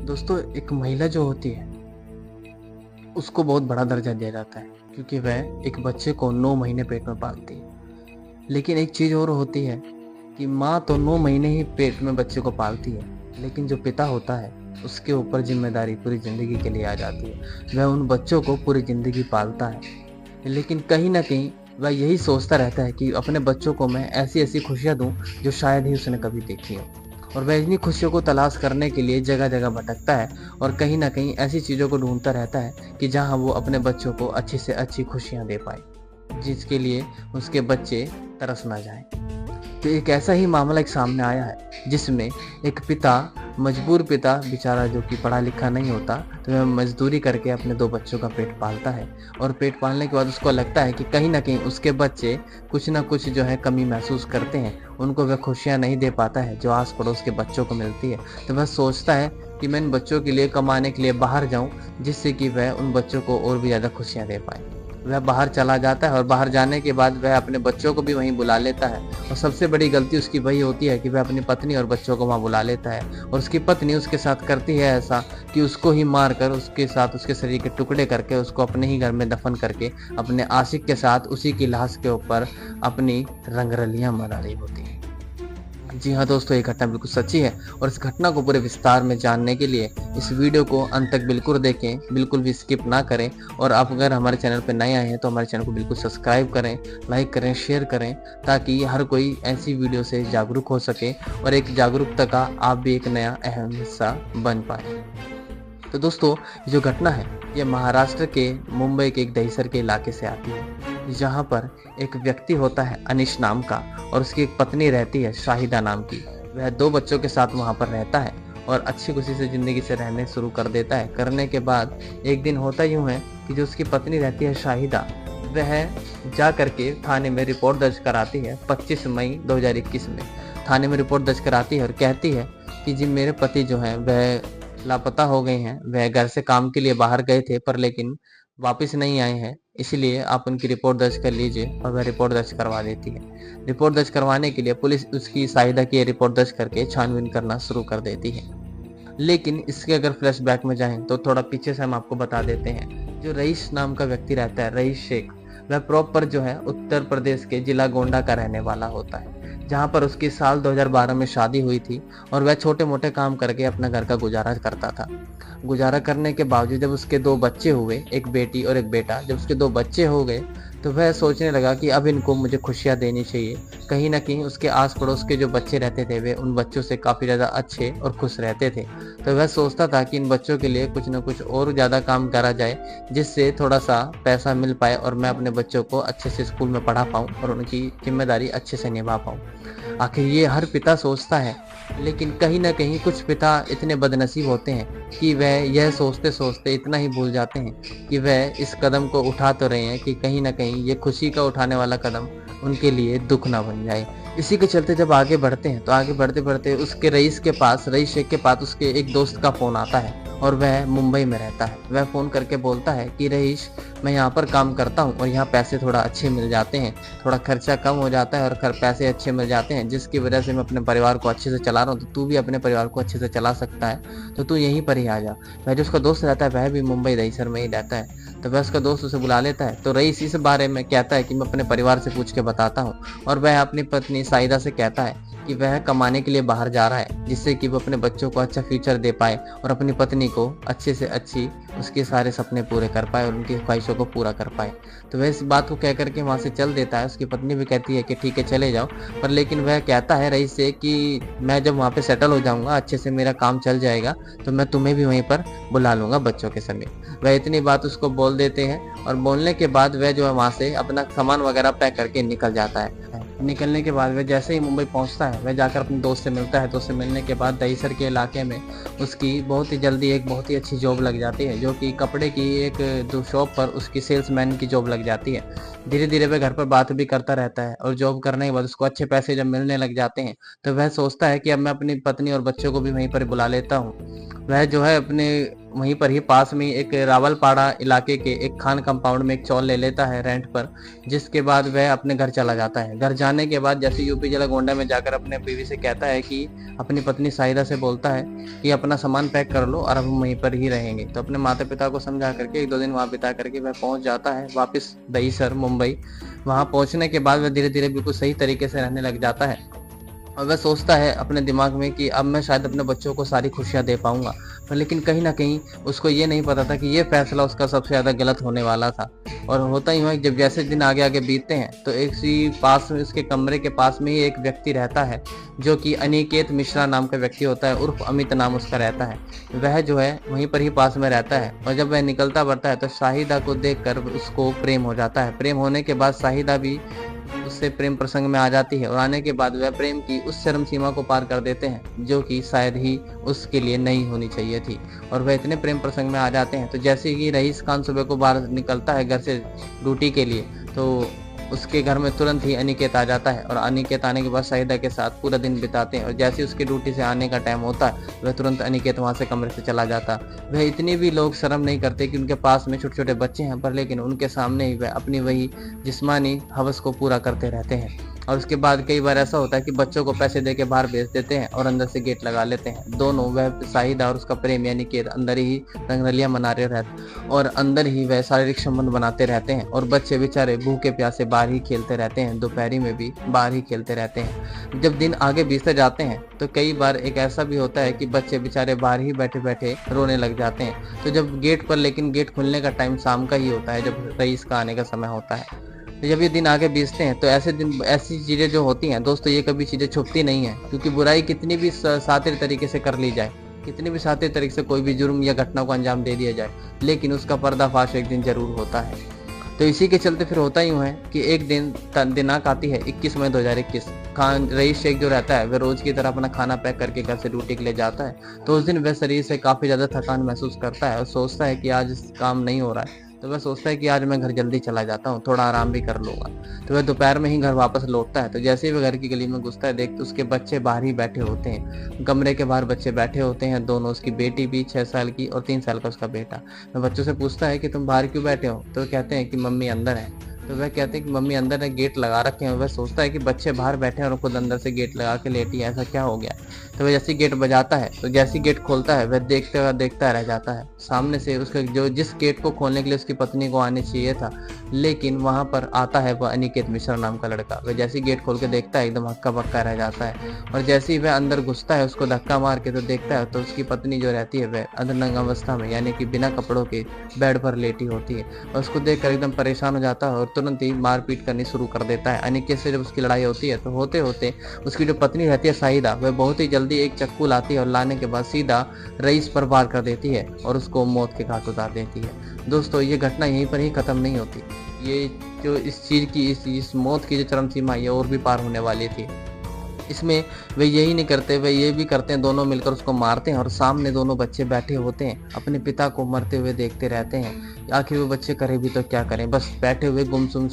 दोस्तों, एक महिला जो होती है, उसको बहुत बड़ा दर्जा दिया जाता है क्योंकि वह एक बच्चे को 9 महीने पेट में पालती है। लेकिन एक चीज़ और होती है कि माँ तो 9 महीने ही पेट में बच्चे को पालती है, लेकिन जो पिता होता है, उसके ऊपर ज़िम्मेदारी पूरी ज़िंदगी के लिए आ जाती है। वह उन बच्चों को पूरी ज़िंदगी पालता है, लेकिन कहीं न कहीं वह यही सोचता रहता है कि अपने बच्चों को मैं ऐसी-ऐसी खुशियाँ दूँ, जो शायद ही उसने कभी देखी हो। और वह इन्हीं खुशियों को तलाश करने के लिए जगह-जगह भटकता है और कहीं न कहीं ऐसी चीज़ों को ढूँढता रहता है कि जहाँ वो अपने बच्चों को अच्छी से अच्छी खुशियाँ दे पाए, जिसके लिए उसके बच्चे तरस ना जाएँ। तो एक ऐसा ही मामला एक सामने आया है जिसमें एक पिता, मजबूर पिता बेचारा जो कि पढ़ा लिखा नहीं होता, तो वह मजदूरी करके अपने 2 बच्चों का पेट पालता है और पेट पालने के बाद उसको लगता है कि कहीं न कहीं उसके बच्चे कुछ न कुछ जो है कमी महसूस करते हैं, उनको वह खुशियाँ नहीं दे पाता है जो आस-पड़ोस के बच्चों को मिलती है। तो वह सोचता है कि मैं इन बच्चों के लिए कमाने के लिए बाहर जाऊँ, जिससे कि वह उन बच्चों को और भी ज़्यादा खुशियाँ दे पाए। वह बाहर चला जाता है और बाहर जाने के बाद वह अपने बच्चों को भी वहीं बुला लेता है और सबसे बड़ी गलती उसकी वही होती है कि वह अपनी पत्नी और बच्चों को वहाँ बुला लेता है और उसकी पत्नी उसके साथ करती है ऐसा कि उसको ही मार कर उसके साथ उसके शरीर के टुकड़े करके उसको अपने ही घर में दफन करके अपने आशिक के साथ उसी की लाश के ऊपर अपनी रंगरलियां मना रही होती है। जी हाँ दोस्तों, ये घटना बिल्कुल सच्ची है और इस घटना को पूरे विस्तार में जानने के लिए इस वीडियो को अंत तक बिल्कुल देखें, बिल्कुल भी स्किप ना करें। और आप अगर हमारे चैनल पर नए आए हैं तो हमारे चैनल को बिल्कुल सब्सक्राइब करें, लाइक करें, शेयर करें, ताकि हर कोई ऐसी वीडियो से जागरूक हो सके और एक जागरूकता का आप भी एक नया अहम हिस्सा बन पाए। तो दोस्तों, ये जो घटना है, ये महाराष्ट्र के मुंबई के एक दहिसर के इलाके से आती है, जहाँ पर एक व्यक्ति होता है अनिश नाम का और उसकी एक पत्नी रहती है शाहिदा नाम की। वह 2 बच्चों के साथ वहाँ पर रहता है और अच्छी खुशी से ज़िंदगी से रहने शुरू कर देता है। करने के बाद एक दिन होता यूँ है कि जो उसकी पत्नी रहती है शाहिदा, वह जा करके थाने में रिपोर्ट दर्ज कराती है 25 मई 2021 में। थाने में रिपोर्ट दर्ज कराती है और कहती है कि जी मेरे पति जो हैं वह लापता हो गए हैं। वह घर से काम के लिए बाहर गए थे पर लेकिन वापस नहीं आए हैं, इसलिए आप उनकी रिपोर्ट दर्ज कर लीजिए। और वह रिपोर्ट दर्ज करवा देती है। रिपोर्ट दर्ज करवाने के लिए पुलिस उसकी शाहिदा की रिपोर्ट दर्ज करके छानबीन करना शुरू कर देती है। लेकिन इसके अगर फ्लैशबैक में जाएं तो थोड़ा पीछे से हम आपको बता देते हैं। जो रईस नाम का व्यक्ति रहता है, रईस शेख, वह प्रॉपर जो है उत्तर प्रदेश के जिला गोंडा का रहने वाला होता है, जहाँ पर उसकी साल 2012 में शादी हुई थी और वह छोटे मोटे काम करके अपना घर का गुजारा करता था। गुजारा करने के बावजूद जब उसके 2 बच्चे हुए, एक बेटी और एक बेटा, जब उसके 2 बच्चे हो गए तो वह सोचने लगा कि अब इनको मुझे खुशियाँ देनी चाहिए। कहीं न कहीं उसके आस-पड़ोस के जो बच्चे रहते थे वे उन बच्चों से काफ़ी ज़्यादा अच्छे और खुश रहते थे। तो वह सोचता था कि इन बच्चों के लिए कुछ न कुछ और ज़्यादा काम करा जाए, जिससे थोड़ा-सा पैसा मिल पाए और मैं अपने बच्चों को अच्छे से स्कूल में पढ़ा पाऊँ और उनकी ज़िम्मेदारी अच्छे से निभा पाऊँ। आखिर ये हर पिता सोचता है, लेकिन कहीं न कहीं कुछ पिता इतने बदनसीब होते हैं कि वह यह सोचते-सोचते इतना ही भूल जाते हैं कि वह इस कदम को उठा तो रहे हैं कि कहीं न कहीं ये खुशी का उठाने वाला कदम उनके लिए दुःख ना बन जाए। इसी के चलते जब आगे बढ़ते हैं, तो आगे बढ़ते-बढ़ते उसके रईस शेख के पास उसके एक दोस्त का फ़ोन आता है और वह मुंबई में रहता है। वह फ़ोन करके बोलता है कि रईस, मैं यहाँ पर काम करता हूँ और यहाँ पैसे थोड़ा अच्छे मिल जाते हैं, थोड़ा खर्चा कम हो जाता है और पैसे अच्छे मिल जाते हैं, जिसकी वजह से मैं अपने परिवार को अच्छे से चला रहा हूँ, तो तू भी अपने परिवार को अच्छे से चला सकता है, तो तू यहीं पर ही आ जा। वह जो उसका दोस्त रहता है वह भी मुंबई दहिसर में ही रहता है, तो वह उसका दोस्त उसे बुला लेता है। तो रईस इस बारे में कहता है कि मैं अपने परिवार से पूछ के बताता हूँ और वह अपनी पत्नी शाहिदा से कहता है कि वह कमाने के लिए बाहर जा रहा है, जिससे कि वो अपने बच्चों को अच्छा फ्यूचर दे पाए और अपनी पत्नी को अच्छे से अच्छी उसके सारे सपने पूरे कर पाए और उनकी ख्वाहिशों को पूरा कर पाए। तो वह इस बात को कह कर के वहाँ से चल देता है। उसकी पत्नी भी कहती है कि ठीक है चले जाओ, पर लेकिन वह कहता है रईस से कि मैं जब वहाँ पे सेटल हो जाऊँगा, अच्छे से मेरा काम चल जाएगा, तो मैं तुम्हें भी वहीं पर बुला लूँगा बच्चों के समेत। वह इतनी बात उसको बोल देते हैं और बोलने के बाद वह जो है वहाँ से अपना सामान वगैरह पैक करके निकल जाता है। निकलने के बाद वह जैसे ही मुंबई पहुंचता है, वह जाकर अपने दोस्त से मिलता है। दोस्त से मिलने के बाद दहिसर के इलाके में उसकी बहुत ही जल्दी एक बहुत ही अच्छी जॉब लग जाती है, जो कि कपड़े की एक शॉप पर उसकी सेल्समैन की जॉब लग जाती है। धीरे धीरे वह घर पर बात भी करता रहता है और जॉब करने के बाद उसको अच्छे पैसे जब मिलने लग जाते हैं, तो वह सोचता है कि अब मैं अपनी पत्नी और बच्चों को भी वहीं पर बुला लेता हूँ। वह जो है अपने वहीं पर ही पास में एक रावलपाड़ा इलाके के एक खान कंपाउंड में एक चॉल ले लेता है रेंट पर, जिसके बाद वह अपने घर चला जाता है। घर जाने के बाद जैसे यूपी जिला गोंडा में जाकर अपने बीवी से कहता है कि अपनी पत्नी साहिदा से बोलता है कि अपना सामान पैक कर लो और अब हम वहीं पर ही रहेंगे। तो अपने माता पिता को समझा करके 1-2 दिन वहाँ बिता करके वह पहुंच जाता है वापस दहीसर मुंबई। वहाँ पहुंचने के बाद वह धीरे धीरे बिल्कुल सही तरीके से रहने लग जाता है और वह सोचता है अपने दिमाग में कि अब मैं शायद अपने बच्चों को सारी खुशियां दे पाऊंगा। पर लेकिन कहीं ना कहीं उसको ये नहीं पता था कि ये फैसला उसका सबसे ज़्यादा गलत होने वाला था। और होता ही हुआ जब जैसे दिन आगे आगे बीतते हैं तो एक सी पास में उसके कमरे के पास में ही एक व्यक्ति रहता है जो कि अनिकेत मिश्रा नाम का व्यक्ति होता है, उर्फ अमित नाम उसका रहता है। वह जो है वहीं पर ही पास में रहता है और जब वह निकलता बढ़ता है तो शाहिदा को देखकर उसको प्रेम हो जाता है। प्रेम होने के बाद शाहिदा भी उससे प्रेम प्रसंग में आ जाती है और आने के बाद वह प्रेम की उस चरम सीमा को पार कर देते हैं जो कि शायद ही उसके लिए नहीं होनी चाहिए थी और वह इतने प्रेम प्रसंग में आ जाते हैं। तो जैसे ही रईस खान सुबह को बाहर निकलता है घर से ड्यूटी के लिए तो उसके घर में तुरंत ही अनिकेत आ जाता है और अनिकेत आने के बाद शाहिदा के साथ पूरा दिन बिताते हैं और जैसे उसकी ड्यूटी से आने का टाइम होता है वह तुरंत अनिकेत वहां से कमरे से चला जाता है। वह इतनी भी लोग शर्म नहीं करते कि उनके पास में छोटे छोटे बच्चे हैं, पर लेकिन उनके सामने ही वह अपनी वही जिस्मानी हवस को पूरा करते रहते हैं। और उसके बाद कई बार ऐसा होता है कि बच्चों को पैसे देके बाहर भेज देते हैं और अंदर से गेट लगा लेते हैं। दोनों वह शाहिदा और उसका प्रेम यानी कि अंदर ही रंगरलियां मना रहे रहते और अंदर ही वह शारीरिक संबंध बनाते रहते हैं और बच्चे बेचारे भूखे प्यासे बाहर ही खेलते रहते हैं, दोपहरी में भी बाहर ही खेलते रहते हैं। जब दिन आगे बीतते जाते हैं तो कई बार एक ऐसा भी होता है कि बच्चे बेचारे बाहर ही बैठे बैठे रोने लग जाते हैं। तो जब गेट पर लेकिन गेट खुलने का टाइम शाम का ही होता है जब रईस का आने का समय होता है। तो जब ये दिन आगे बीतते हैं तो ऐसे दिन ऐसी चीज़ें जो होती हैं दोस्तों, ये कभी चीज़ें छुपती नहीं है, क्योंकि बुराई कितनी भी सातिर तरीके से कर ली जाए, कितनी भी सातिर तरीके से कोई भी जुर्म या घटना को अंजाम दे दिया जाए, लेकिन उसका पर्दाफाश एक दिन जरूर होता है। तो इसी के चलते फिर होता ही है कि एक दिन दिनांक आती है 21 मई 2021। खान रईस शेख जो रहता है वह रोज की तरह अपना खाना पैक करके घर से ड्यूटी के लिए जाता है। तो उस दिन वह शरीर से काफ़ी ज़्यादा थकान महसूस करता है और सोचता है कि आज काम नहीं हो रहा है। तो वह सोचता है कि आज मैं घर जल्दी चला जाता हूँ, थोड़ा आराम भी कर लूँगा। तो वह दोपहर में ही घर वापस लौटता है। तो जैसे ही वह घर की गली में घुसता है देखते उसके बच्चे बाहर ही बैठे होते हैं, कमरे के बाहर बच्चे बैठे होते हैं दोनों, उसकी बेटी भी 6 साल की और 3 साल का उसका बेटा। वह बच्चों से पूछता है कि तुम बाहर क्यों बैठे हो? तो कहते हैं कि मम्मी अंदर है। तो वह कहते हैं कि मम्मी अंदर है, गेट लगा रखे हैं। वह सोचता है कि बच्चे बाहर बैठे हैं और खुद अंदर से गेट लगा के लेटी है, ऐसा क्या हो गया? तो वह जैसे गेट बजाता है तो जैसे गेट खोलता है वह देखता रह जाता है। सामने से उसके जिस गेट को खोलने के लिए उसकी पत्नी को आने चाहिए था, लेकिन वहां पर आता है वह अनिकेत मिश्रा नाम का लड़का। वह जैसे गेट खोल के देखता है एकदम हक्का बक्का रह जाता है और जैसे ही वह अंदर घुसता है उसको धक्का मार के तो देखता है तो उसकी पत्नी जो रहती है वह अधनंग अवस्था में यानी कि बिना कपड़ों के बेड पर लेटी होती है और उसको देखकर एकदम परेशान हो जाता है और तुरंत ही मारपीट करनी शुरू कर देता है। अनिकेत से जब उसकी लड़ाई होती है तो होते होते उसकी जो पत्नी रहती है शाहिदा, वह बहुत ही जल्दी एक चक्कू लाती है और लाने के बाद सीधा रईस पर वार कर देती है और उसको मौत के घाट उतार देती है। दोस्तों ये घटना यहीं पर ही खत्म नहीं होती, ये जो इस चीज की इस मौत की जो चरम सीमा है और भी पार होने वाली थी। इसमें वे यही नहीं करते, वे ये भी करते हैं, दोनों मिलकर उसको मारते हैं और सामने दोनों बच्चे बैठे होते हैं, अपने पिता को मरते हुए देखते रहते हैं। आखिर वो बच्चे करें भी तो क्या करें, बस बैठे हुए गुमसुम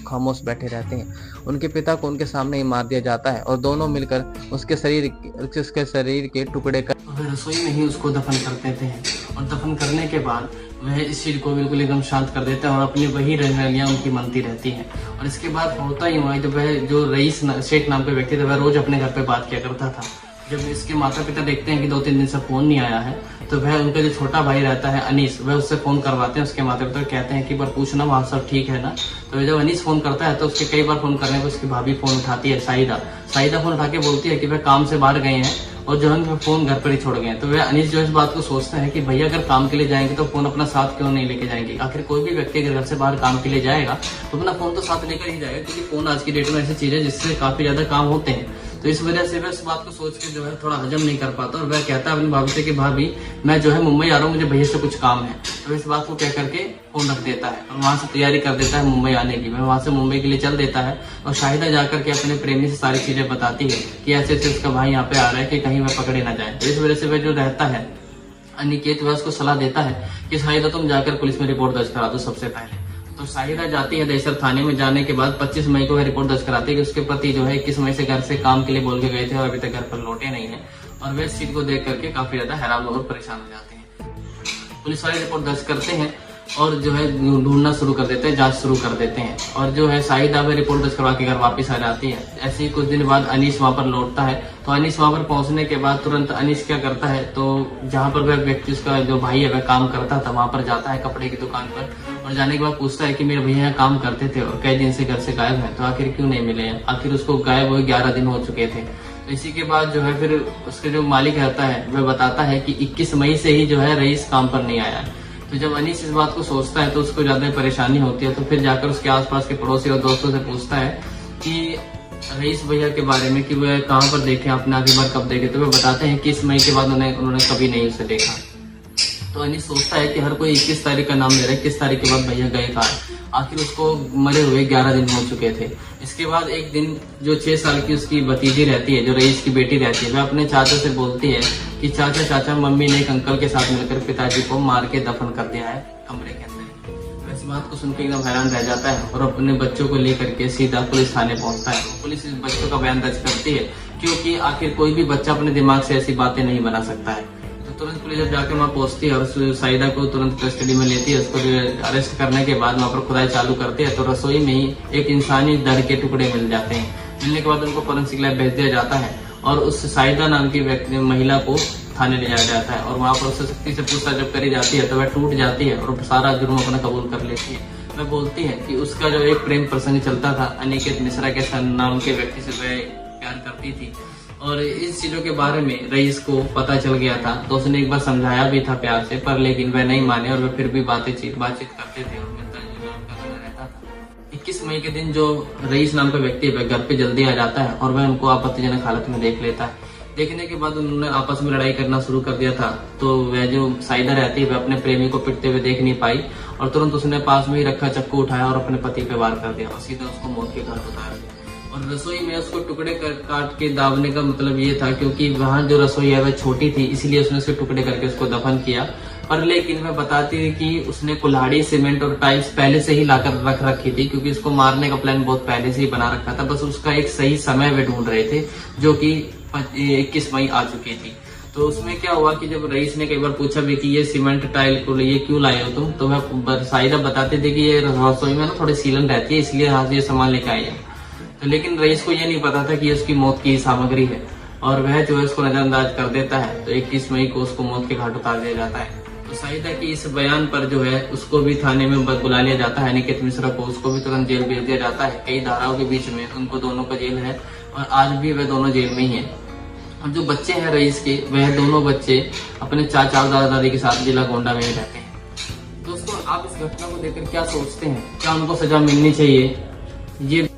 खामोश बैठे रहते हैं। उनके पिता को उनके सामने ही मार दिया जाता है और दोनों मिलकर उसके शरीर के टुकड़े कर रसोई में ही उसको दफन कर देते हैं और दफन करने के बाद वह इस चीज को बिल्कुल एकदम शांत कर देते हैं और अपनी वही रंगरलियां उनकी मनती रहती हैं। और इसके बाद होता ही हुआ जब वह जो रईस शेख नाम के व्यक्ति थे वह रोज अपने घर पे बात किया करता था। जब इसके माता पिता देखते हैं कि 2-3 दिन से फोन नहीं आया है तो वह उनका जो छोटा भाई रहता है अनीस, वह उससे फोन करवाते हैं। उसके माता पिता कहते हैं कि बार पूछना वहाँ सब ठीक है ना। तो जब अनीस फोन करता है तो उसके कई बार फोन करने पर उसकी भाभी फोन उठाती है, शाहिदा फोन उठा के बोलती है कि वह काम से बाहर गए हैं और जो है फोन घर पर ही छोड़ गए। तो वह अनीस जो इस बात को सोचता है कि भैया अगर काम के लिए जाएंगे तो फोन अपना साथ क्यों नहीं लेके जाएंगे। आखिर कोई भी व्यक्ति अगर घर से बाहर काम के लिए जाएगा तो अपना फोन तो साथ लेकर ही जाएगा, क्योंकि फोन आज की डेट में ऐसी चीज है जिससे काफी ज्यादा काम होते हैं। तो इस वजह से वह इस बात को सोच के जो है थोड़ा हजम नहीं कर पाता और वह कहता है अपनी भाभी से कि भाभी मैं जो है मुंबई आ रहा हूँ, मुझे भैया से कुछ काम है। तो इस बात को कह करके फोन रख देता है और वहां से तैयारी कर देता है मुंबई आने की। वह वहां से मुंबई के लिए चल देता है और शाहिदा जाकर के अपने प्रेमी से सारी चीजें बताती है कि ऐसे ऐसे उसका भाई यहाँ पे आ रहा है कि कहीं वह पकड़े ना जाए। तो इस वजह से वह जो रहता है अनिकेत, वह उसको सलाह देता है कि शाहिदा तुम जाकर पुलिस में रिपोर्ट दर्ज करा दो सबसे पहले। तो शाहिदा जाती है दहीसर थाने में। जाने के बाद 25 मई को वह रिपोर्ट दर्ज कराती है कि उसके पति जो है 21 मई से घर से काम के लिए बोल के गए थे और अभी तक घर पर लौटे नहीं है। और वे इस चीज को देख करके काफी ज्यादा हैरान और परेशान हो जाते हैं। पुलिस वाले रिपोर्ट दर्ज करते हैं और जो है ढूंढना शुरू कर देते हैं, जांच शुरू कर देते हैं। और जो है शाहिदा वे रिपोर्ट दर्ज करवा के घर वापस आ जाती है। ऐसे ही कुछ दिन बाद अनीस वहां पर लौटता है। तो अनीस वहां पर पहुंचने के बाद तुरंत अनीस क्या करता है, तो जहां पर वह व्यक्ति, उसका जो भाई है वह काम करता था, वहां पर जाता है कपड़े की दुकान पर। और जाने के बाद पूछता है कि मेरे भैया यहाँ काम करते थे और कई दिन से घर से गायब है, तो आखिर क्यों नहीं मिले हैं। आखिर उसको गायब हुए 11 दिन हो चुके थे। तो इसी के बाद जो है फिर उसके जो मालिक रहता है वह बताता है कि 21 मई से ही जो है रईस काम पर नहीं आया। तो जब अनीस इस बात को सोचता है तो उसको ज्यादा परेशानी होती है। तो फिर जाकर उसके आसपास के पड़ोसी और दोस्तों से पूछता है कि रईस भैया के बारे में, कि वह कहाँ पर देखे, अपने आखिरी बार कब देखे। तो वे बताते हैं कि 21 मई के बाद उन्होंने कभी नहीं उसे देखा। तो अनीस सोचता है कि हर कोई 21 तारीख का नाम ले रहा है, 21 तारीख के बाद भैया गए कहाँ। आखिर उसको मरे हुए 11 दिन हो चुके थे। इसके बाद एक दिन जो 6 साल की उसकी भतीजी रहती है, जो रईस की बेटी रहती है, वह अपने चाचा से बोलती है कि चाचा मम्मी ने एक अंकल के साथ मिलकर पिताजी को मार के दफन कर दिया है कमरे के अंदर। इस बात को सुनकर एकदम हैरान रह जाता है और अपने बच्चों को लेकर के सीधा पुलिस थाने पहुंचता है। पुलिस इस बच्चों का बयान दर्ज करती है, क्योंकि आखिर कोई भी बच्चा अपने दिमाग से ऐसी बातें नहीं बना सकता है। तुरंत पुलिस जब जाकर वहाँ पहुंचती है और शाहिदा को तुरंत कस्टडी में लेती है। उसको अरेस्ट करने के बाद वहाँ पर खुदाई चालू करती है। तो रसोई में ही एक इंसानी धड़ के टुकड़े मिल जाते हैं। मिलने के बाद उनको फोरेंसिक लैब भेज दिया जाता है और उस शाहिदा नाम की व्यक्ति महिला को थाने ले जाया जाता है। और वहाँ पर उससे सख्ती से पूछताछ जब करी जाती है तो वह टूट जाती है और सारा जुर्म अपना कबूल कर लेती है। वह बोलती है कि उसका जो एक प्रेम प्रसंग चलता था, अनिकेत मिश्रा के नाम के व्यक्ति से वह प्यार करती थी। और इस चीजों के बारे में रईस को पता चल गया था। तो उसने एक बार समझाया भी था प्यार से, पर लेकिन वह नहीं माने और वह फिर भी बातचीत करते थे और मिलता जुलता रहता था। 21 मई के दिन जो रईस नाम का व्यक्ति है वह घर पे जल्दी आ जाता है और वह उनको आपत्तिजनक हालत में देख लेता है। देखने के बाद उन्होंने आपस में लड़ाई करना शुरू कर दिया था। तो वह जो शाहिदा रहती है वह अपने प्रेमी को पिटते हुए देख नहीं पाई और तुरंत उसने पास में ही रखा चक्कू उठाया और अपने पति पे वार कर दिया और सीधा उसको मौत के घाट उतार दिया। और रसोई में उसको टुकड़े काट के दाबने का मतलब ये था, क्योंकि वहाँ जो रसोई है वह छोटी थी, इसलिए उसने उसके टुकड़े करके उसको दफन किया। पर लेकिन वह बताती थी कि उसने कुल्हाड़ी, सीमेंट और टाइल्स पहले से ही लाकर रख रखी थी, क्योंकि उसको मारने का प्लान बहुत पहले से ही बना रखा था। बस उसका एक सही समय वे ढूंढ रहे थे, जो कि 21 मई आ चुकी थी। तो उसमें क्या हुआ कि जब रईस ने कई बार पूछा भी कि ये सीमेंट टाइल को ये क्यों लाए हो तुम, तो वह शाहिदा बताते थे कि ये रसोई में ना थोड़ी सीलन रहती है, इसलिए यहाँ से ये सामान लेके आए हैं। तो लेकिन रईस को ये नहीं पता था कि ये उसकी मौत की सामग्री है और वह जो है उसको नजरअंदाज कर देता है। तो 21 मई को उसको मौत के घाट उतार दिया जाता है। तो शाहिदा की इस बयान पर जो है उसको भी थाने में बुला लिया जाता है, अनिकेत मिश्रा को, उसको भी तुरंत जेल भेज दिया जाता है। कई धाराओं के बीच में उनको दोनों का जेल है और आज भी वह दोनों जेल में ही है। और जो बच्चे हैं रईस के, वह दोनों बच्चे अपने चाचा और दादा दादी के साथ जिला गोंडा में ही रहते हैं। दोस्तों, आप इस घटना को देखकर क्या सोचते हैं? क्या उनको सजा मिलनी चाहिए? ये